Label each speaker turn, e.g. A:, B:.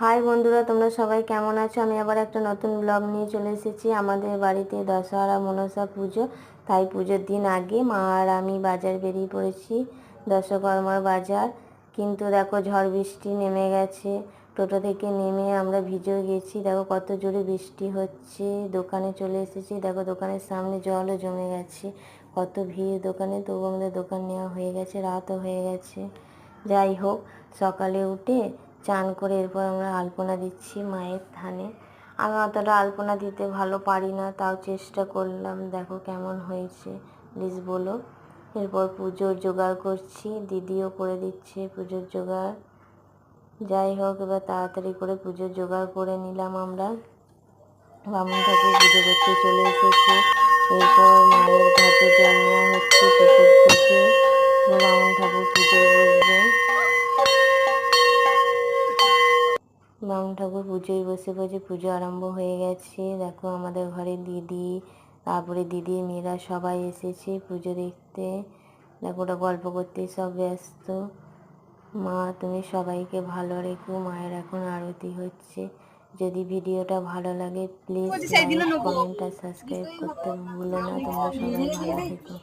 A: High বন্ধুরা, তোমরা সবাই কেমন আছো? আমি আবার একটা নতুন ব্লগ নিয়ে চলে এসেছি। আমাদের বাড়িতে দশহরা মনসা পুজো, তাই পুজোর দিন আগে মা আর আমি বাজার বেরিয়ে পড়েছি, দশকর্মার বাজার। কিন্তু দেখো ঝড় বৃষ্টি নেমে গেছে। টোটো থেকে নেমে আমরা ভিজেও গেছি। দেখো কত জোরে বৃষ্টি হচ্ছে। দোকানে চলে এসেছি, দেখো দোকানের সামনে জলও জমে গেছে। কত ভিড় দোকানে, তবু আমাদের দোকান নেওয়া হয়ে গেছে, রাতও হয়ে গেছে। যাই হোক, সকালে উঠে চান করে এরপর আমরা আলপনা দিচ্ছি মায়ের থানে। আমি অতটা আলপনা দিতে ভালো পারি না, তাও চেষ্টা করলাম। দেখো কেমন হয়েছে প্লিজ বলো। এরপর পুজোর জোগাড় করছি, দিদিও করে দিচ্ছে পুজোর জোগাড়। যাই হোক, এবার তাড়াতাড়ি করে পুজোর জোগাড় করে নিলাম আমরা। বামুন ঠাকুর পুজো করতে চলে এসেছে। এরপর মায়ের ঘাটে জল নেওয়া হচ্ছে পুকুর থেকে। বামুন ঠাকুর পুজোয় বসবে। বামুন ঠাকুর পুজোয় বসে বসে পুজো আরম্ভ হয়ে গেছে। দেখো আমাদের ঘরে দিদি, তারপরে দিদির মেয়েরা সবাই এসেছে পুজো দেখতে। দেখো ওরা গল্প করতে সব ব্যস্ত। মা তুমি সবাইকে ভালো রেখো। মায়ের এখন আরতি হচ্ছে। যদি ভিডিওটা ভালো লাগে প্লিজ লাইক, কমেন্ট আর সাবস্ক্রাইব করতে ভুলো না। তোমরা সবাই ভালো থেকো।